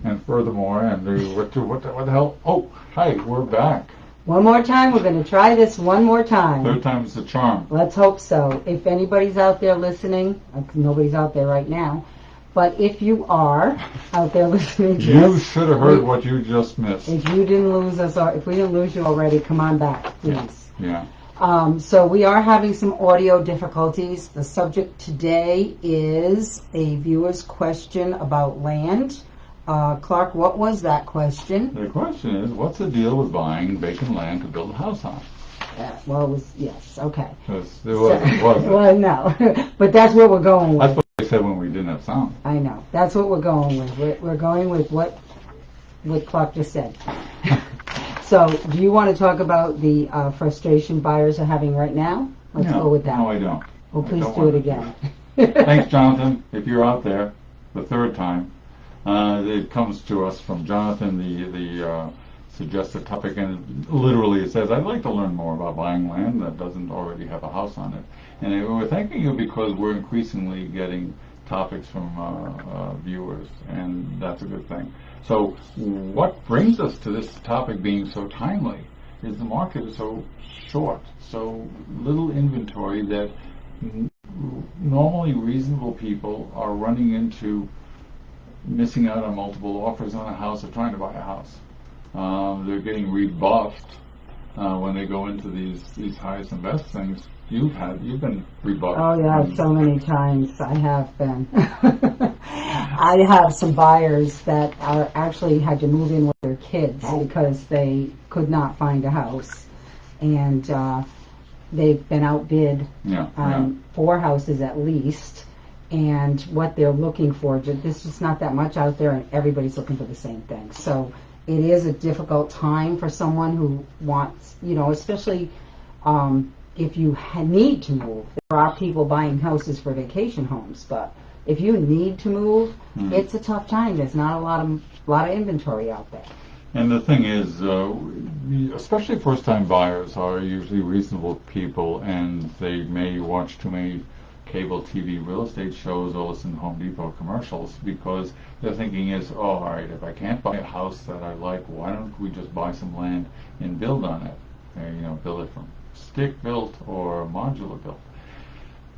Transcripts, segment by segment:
And furthermore, and what the hell? Oh, hi, we're back. One more time. We're going to try this one more time. Third time's the charm. Let's hope so. If anybody's out there listening, nobody's out there right now, but if you are out there listening to you us, should have heard what you just missed. If you didn't lose us, or if we didn't lose you already, come on back, please. Yeah. So we are having some audio difficulties. The subject today is a viewer's question about land. Clark, what was that question? The question is, what's the deal with buying vacant land to build a house on? Well, it was, yes, okay. There wasn't. Well, no, but that's what we're going with. That's what they said when we didn't have sound. I know. That's what we're going with. We're going with what Clark just said. So, do you want to talk about the frustration buyers are having right now? Let's go with that. No, I don't. Well, please do it again. Thanks, Jonathan. If you're out there, the third time. It comes to us from Jonathan, the suggested topic, and literally it says, I'd like to learn more about buying land that doesn't already have a house on it. And we're thanking you because we're increasingly getting topics from viewers, and that's a good thing. So what brings us to this topic being so timely is the market is so short, so little inventory that normally reasonable people are running into missing out on multiple offers on a house or trying to buy a house. They're getting rebuffed when they go into these highest and best things. You've been rebuffed. Oh yeah, so many times I have been. I have some buyers that are actually had to move in with their kids because they could not find a house, and they've been outbid on 4 houses at least. And what they're looking for, there's just not that much out there, and everybody's looking for the same thing. So it is a difficult time for someone who wants, especially if you need to move. There are people buying houses for vacation homes, but if you need to move, it's a tough time. There's not a lot of inventory out there. And the thing is, especially first-time buyers are usually reasonable people, and they may watch too many cable TV real estate shows or listen to Home Depot commercials because their thinking is, all right, if I can't buy a house that I like, why don't we just buy some land and build on it? Build it from stick built or modular built.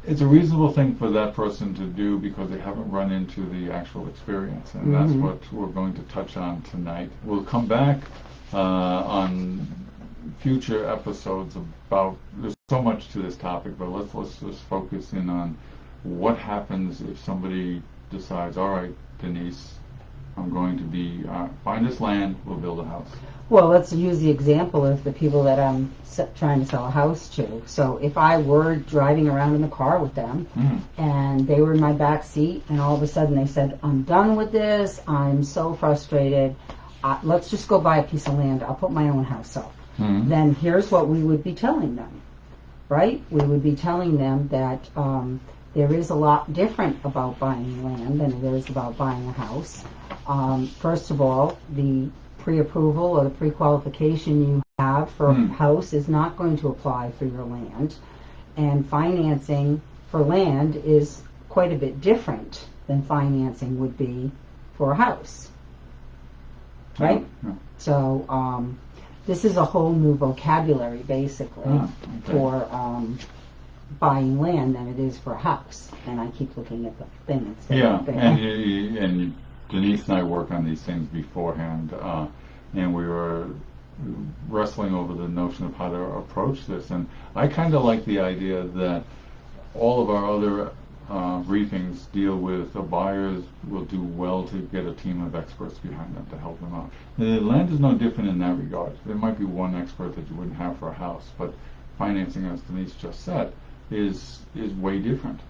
It's a reasonable thing for that person to do because they haven't run into the actual experience, and that's what we're going to touch on tonight. We'll come back on future episodes about, there's so much to this topic, but let's just focus in on what happens if somebody decides, all right, Denise, I'm going to find this land, we'll build a house. Well, let's use the example of the people that I'm trying to sell a house to. So if I were driving around in the car with them and they were in my back seat and all of a sudden they said, I'm done with this, I'm so frustrated, let's just go buy a piece of land, I'll put my own house up. Then here's what we would be telling them, right? We would be telling them that there is a lot different about buying land than there is about buying a house. First of all, the pre-approval or the pre-qualification you have for a house is not going to apply for your land. And financing for land is quite a bit different than financing would be for a house, right? So this is a whole new vocabulary, basically, for buying land than it is for a house. And I keep looking at the thing instead of the thing. And Denise and I work on these things beforehand, and we were wrestling over the notion of how to approach this. And I kind of like the idea that all of our other briefings deal with the buyers will do well to get a team of experts behind them to help them out. The land is no different in that regard. There might be one expert that you wouldn't have for a house, but financing, as Denise just said, is way different.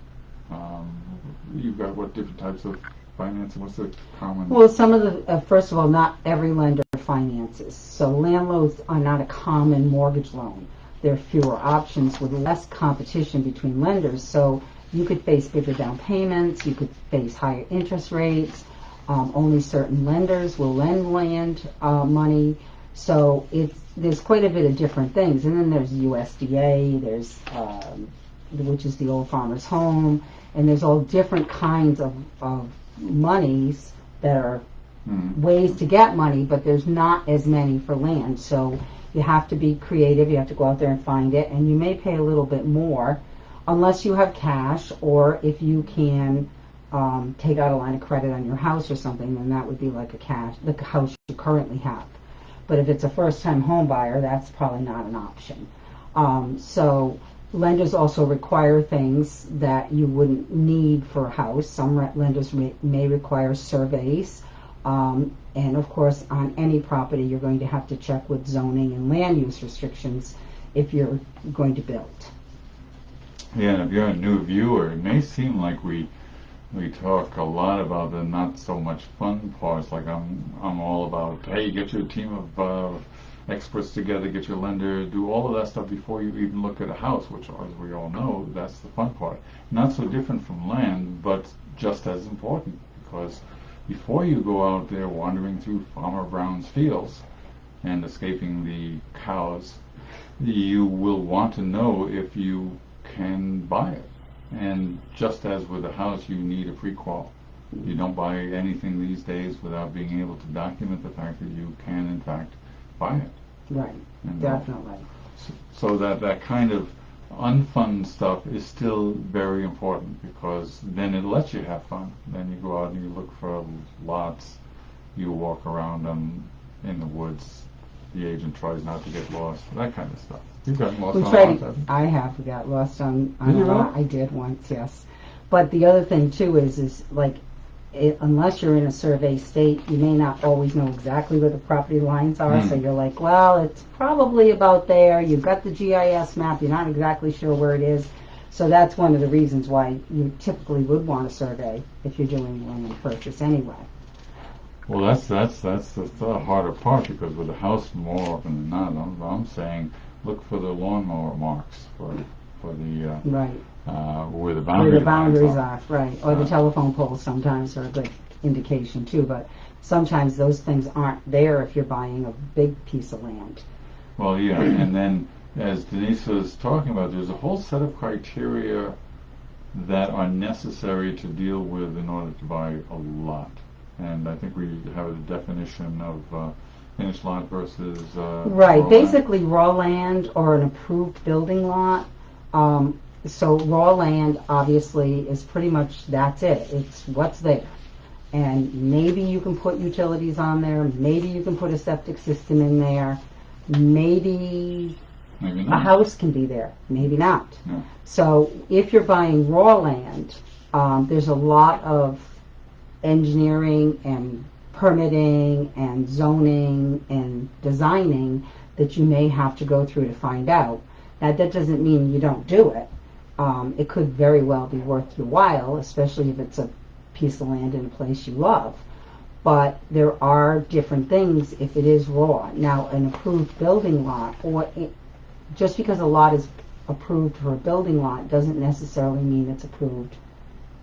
You've got what different types of financing? What's the common? Well, some of the, first of all, not every lender finances. So land loans are not a common mortgage loan. There are fewer options with less competition between lenders. So you could face bigger down payments, you could face higher interest rates, only certain lenders will lend land money. So there's quite a bit of different things. And then there's USDA, there's which is the Old Farmer's Home, and there's all different kinds of monies that are ways to get money, but there's not as many for land. So you have to be creative. You have to go out there and find it, and you may pay a little bit more unless you have cash, or if you can take out a line of credit on your house or something, then that would be like the house you currently have. But if it's a first-time home buyer, that's probably not an option. So lenders also require things that you wouldn't need for a house. Some lenders may require surveys. And of course, on any property, you're going to have to check with zoning and land use restrictions if you're going to build. Yeah, and if you're a new viewer, it may seem like we talk a lot about the not so much fun parts. Like I'm all about, hey, get your team of experts together, get your lender, do all of that stuff before you even look at a house, which, as we all know, that's the fun part. Not so different from land, but just as important, because before you go out there wandering through Farmer Brown's fields and escaping the cows, you will want to know if you can buy it. And just as with a house, you need a pre-qual. You don't buy anything these days without being able to document the fact that you can, in fact, buy it. Right, And definitely. so that kind of unfun stuff is still very important, because then it lets you have fun. Then you go out and you look for lots, you walk around in the woods, the agent tries not to get lost, that kind of stuff. You've gotten lost on lots, haven't you? I have got lost on Did you a lot. really? I did once, yes. But the other thing too is like, unless you're in a survey state, you may not always know exactly where the property lines are. So you're like, well, it's probably about there. You've got the GIS map. You're not exactly sure where it is. So that's one of the reasons why you typically would want a survey if you're doing land purchase anyway. Well, that's the harder part, because with a house, more often than not, I'm saying look for the lawnmower marks for the Right. Where the Where the boundaries are. are, right. Or the telephone poles sometimes are a good indication too, but sometimes those things aren't there if you're buying a big piece of land. Well, yeah, and then as Denise was talking about, there's a whole set of criteria that are necessary to deal with in order to buy a lot. And I think we have a definition of finished lot versus right, raw basically raw land or an approved building lot. So raw land obviously is pretty much, that's it. It's what's there. And maybe you can put utilities on there, maybe you can put a septic system in there, maybe a house can be there, maybe not. No. So if you're buying raw land, there's a lot of engineering and permitting and zoning and designing that you may have to go through to find out. Now that doesn't mean you don't do it. It could very well be worth your while, especially if it's a piece of land in a place you love. But there are different things if it is raw. Now an approved building lot, just because a lot is approved for a building lot doesn't necessarily mean it's approved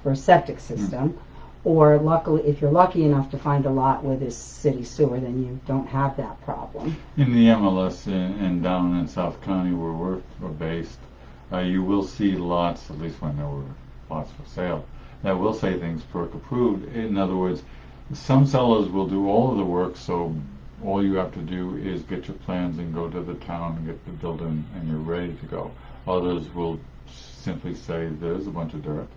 for a septic system. Or luckily, if you're lucky enough to find a lot with a city sewer, then you don't have that problem. In the MLS and down in South County where we're based, you will see lots, at least when there were lots for sale, that will say things PERC approved. In other words, some sellers will do all of the work, so all you have to do is get your plans and go to the town and get the building and you're ready to go. Others will simply say there's a bunch of dirt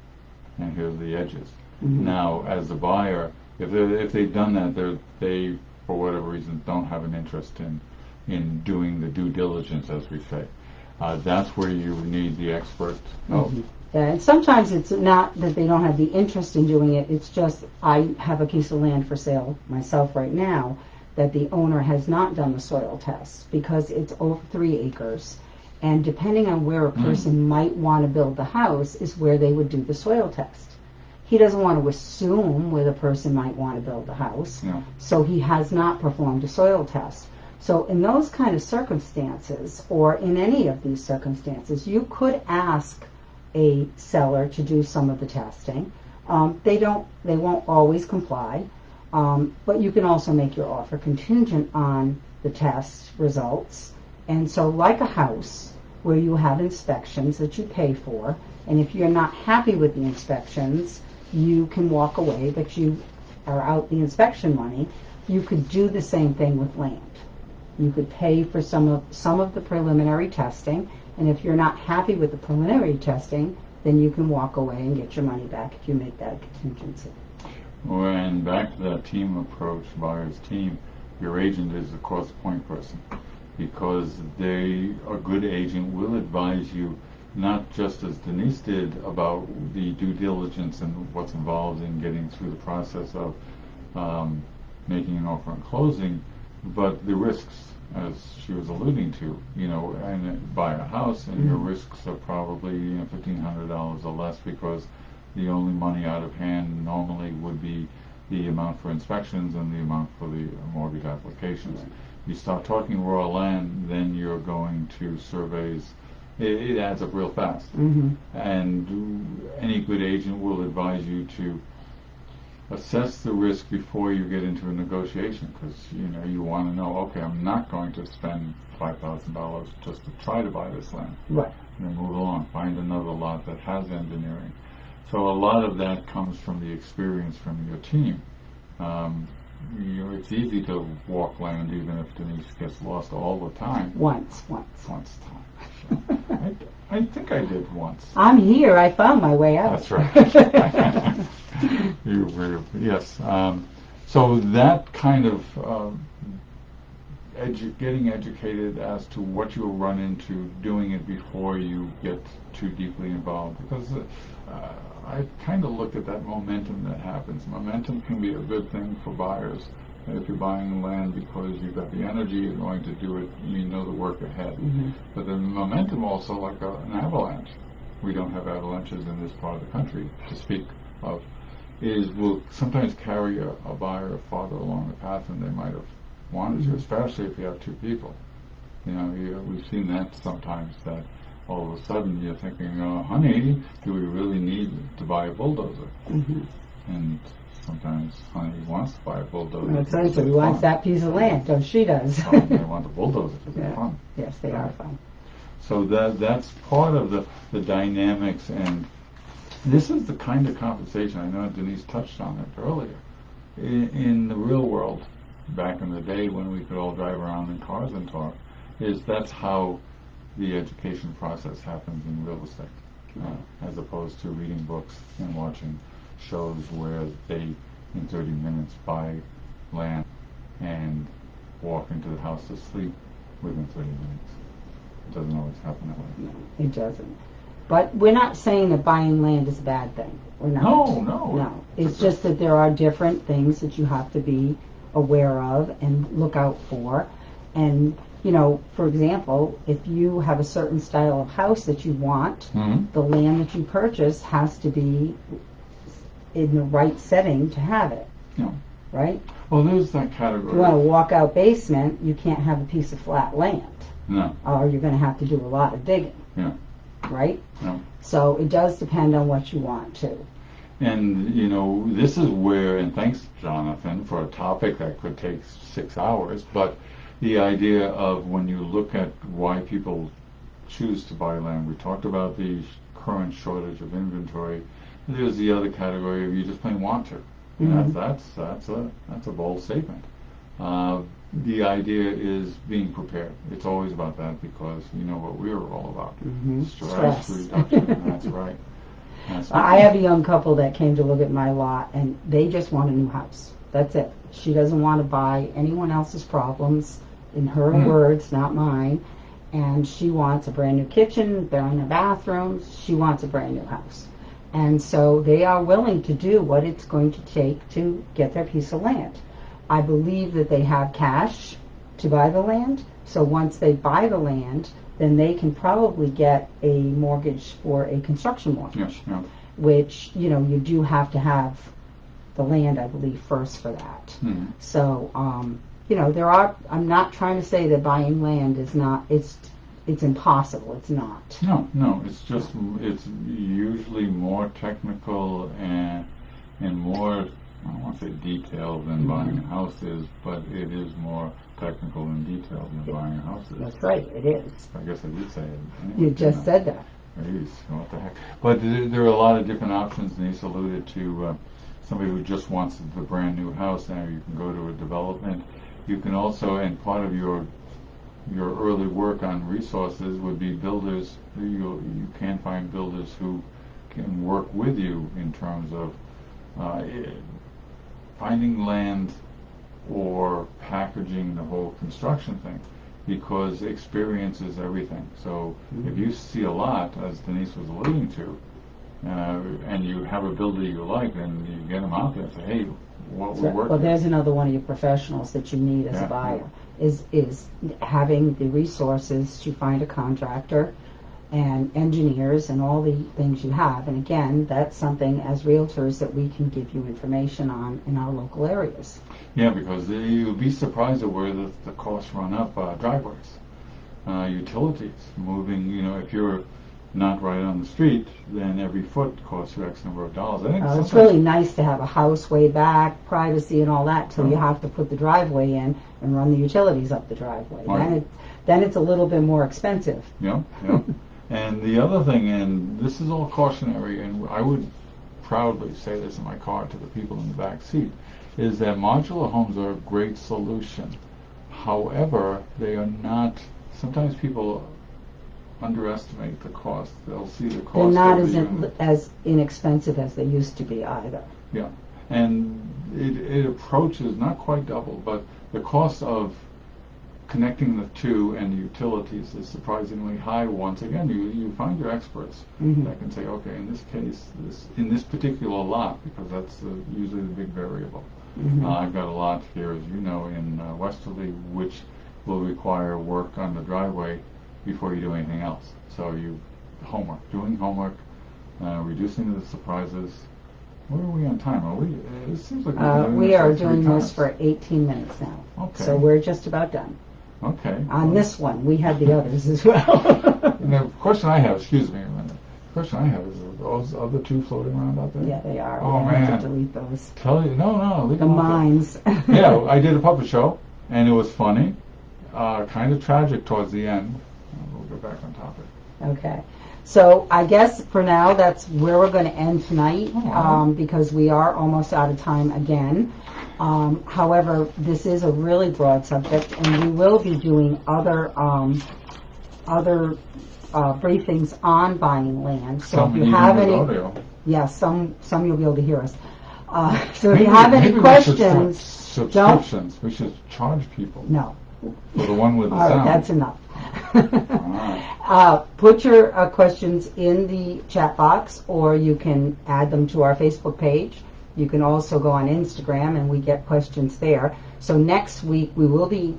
and here's the edges. Now, as a buyer, if they've done that, they for whatever reason don't have an interest in doing the due diligence, as we say. That's where you need the expert help. Yeah, and sometimes it's not that they don't have the interest in doing it. It's just I have a piece of land for sale myself right now that the owner has not done the soil test because it's over 3 acres. And depending on where a person might want to build the house is where they would do the soil test. He doesn't want to assume where the person might want to build the house, so he has not performed a soil test. So in those kind of circumstances, or in any of these circumstances, you could ask a seller to do some of the testing. They won't always comply, but you can also make your offer contingent on the test results. And so like a house where you have inspections that you pay for, and if you're not happy with the inspections, you can walk away, but you or out the inspection money, you could do the same thing with land. You could pay for some of the preliminary testing, and if you're not happy with the preliminary testing, then you can walk away and get your money back if you make that contingency. And back to that team approach, buyer's team, your agent is the cost point person, because a good agent will advise you, not just as Denise did, about the due diligence and what's involved in getting through the process of making an offer and closing, but the risks, as she was alluding to, and buy a house, and your risks are probably $1,500 or less, because the only money out of hand normally would be the amount for inspections and the amount for the mortgage applications. Right. You start talking raw land, then you're going to surveys. It adds up real fast. And any good agent will advise you to assess the risk before you get into a negotiation, because you want to know, okay, I'm not going to spend $5,000 just to try to buy this land. Right. And then move along, find another lot that has engineering. So a lot of that comes from the experience from your team. It's easy to walk land, even if Denise gets lost all the time. Once. I think I did once. I'm here. I found my way out. That's right. Yes. So that kind of getting educated as to what you'll run into, doing it before you get too deeply involved, because I kind of look at that momentum that happens. Momentum can be a good thing for buyers. If you're buying land because you've got the energy, you're going to do it, you know the work ahead. But the momentum also, like an avalanche, we don't have avalanches in this part of the country to speak of, will sometimes carry a buyer farther along the path than they might have wanted to, especially if you have two people. We've seen that sometimes, that all of a sudden you're thinking, honey, do we really need to buy a bulldozer? And sometimes honey wants to buy a bulldozer. That's right, so he wants that piece of land, so she does. They want the bulldozer to be fun. Yes, they are fun. So that's part of the dynamics, and this is the kind of conversation, I know Denise touched on it earlier, in the real world, back in the day when we could all drive around in cars and talk, that's how the education process happens in real estate, as opposed to reading books and watching shows where they, in 30 minutes, buy land and walk into the house to sleep within 30 minutes. It doesn't always happen that way. No, it doesn't. But we're not saying that buying land is a bad thing. We're not. No. It's just that there are different things that you have to be aware of and look out for. And, for example, if you have a certain style of house that you want, the land that you purchase has to be in the right setting to have it. Yeah. Right? Well, there's that category. If you want a walkout basement, you can't have a piece of flat land. No. Or you're going to have to do a lot of digging. Yeah. Right? Yeah. So it does depend on what you want too. And, this is where, and thanks, Jonathan, for a topic that could take 6 hours, but the idea of when you look at why people choose to buy land, we talked about the current shortage of inventory. There's the other category of you just plain want to. And that's a bold statement. The idea is being prepared. It's always about that, because you know what we're all about. Stress reduction. That's right. I have a young couple that came to look at my lot, and they just want a new house. That's it. She doesn't want to buy anyone else's problems, in her words, not mine. And she wants a brand new kitchen, brand new bathrooms. She wants a brand new house. And so they are willing to do what it's going to take to get their piece of land. I believe that they have cash to buy the land. So once they buy the land, then they can probably get a mortgage for a construction mortgage. Yes, yeah. Which, you do have to have the land, I believe, first for that. So, I'm not trying to say that buying land is not, it's impossible. It's not. No. It's usually more technical and more, I don't want to say detailed than buying a house is, but it is more technical and detailed than buying a house is. That's right, it is. I guess I did say it. You just said that. Jeez, what the heck. But there are a lot of different options. Denise alluded to somebody who just wants the brand new house. Now you can go to a development. You can also, and part of your early work on resources would be builders. You can find builders who can work with you in terms of finding land or packaging the whole construction thing, because experience is everything. So if you see a lot, as Denise was alluding to, and you have a builder you like, then you get them out there and say, hey, what we're working. Well, there's another one of your professionals that you need as a buyer, is having the resources to find a contractor and engineers and all the things you have. And again, that's something as realtors that we can give you information on in our local areas. Yeah, because you'll be surprised at where the costs run up. Driveways, utilities, moving, if you're not right on the street, then every foot costs you X number of dollars. I think it's really nice to have a house way back, privacy and all that, till you have to put the driveway in and run the utilities up the driveway. Right. Then it's a little bit more expensive. Yeah. And the other thing, and this is all cautionary, and I would proudly say this in my car to the people in the back seat, is that modular homes are a great solution. However, they are not, sometimes people underestimate the cost. They'll see the cost. They're not as inexpensive as they used to be either. Yeah, and it approaches, not quite double, but the cost of connecting the two and the utilities is surprisingly high. Once again, you find your experts that can say, okay, in this case, in this particular lot, because that's usually the big variable. I've got a lot here, as you know, in Westerly, which will require work on the driveway before you do anything else. So doing homework, reducing the surprises. Where are we on time? It seems like we are doing this for 18 minutes now. Okay. So we're just about done. Okay. On this one, we had the others as well. The question I have, excuse me a minute. The question I have is, are those other two floating around out there? Yeah, they are. Oh, we man. have to delete those. No, leave The them up there. mines. Yeah, I did a puppet show, and it was funny, kind of tragic towards the end. We'll get back on topic. Okay. So I guess for now that's where we're going to end tonight, because we are almost out of time again. However, this is a really broad subject, and we will be doing other briefings on buying land. So if you have any, some you'll be able to hear us. So if you have any questions, subscriptions. We should charge people. No. For the one with the All sound. right, that's enough. All right. Put your questions in the chat box, or you can add them to our Facebook page. You can also go on Instagram, and we get questions there. So next week we will be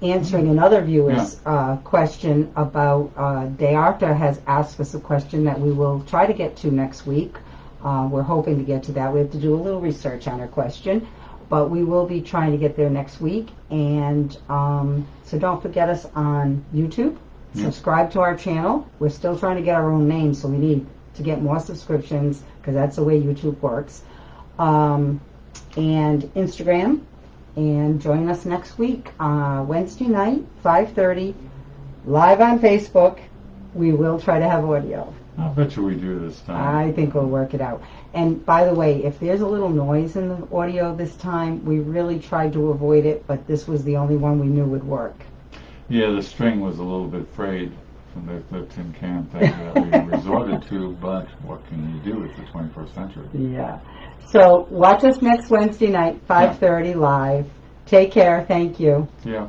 answering another viewer's question about Dearta has asked us a question that we will try to get to next week. We're hoping to get to that. We have to do a little research on her question, but we will be trying to get there next week. And so don't forget us on YouTube. Subscribe to our channel. We're still trying to get our own name, so we need to get more subscriptions, because that's the way YouTube works. And Instagram. And join us next week, Wednesday night, 5:30, live on Facebook. We will try to have audio. I'll bet you we do this time. I think we'll work it out. And by the way, if there's a little noise in the audio this time, we really tried to avoid it, but this was the only one we knew would work. Yeah, the string was a little bit frayed from the tin can thing that we resorted to, but what can you do? It's the 21st century. Yeah. So watch us next Wednesday night, 5:30 live. Take care. Thank you. Yeah.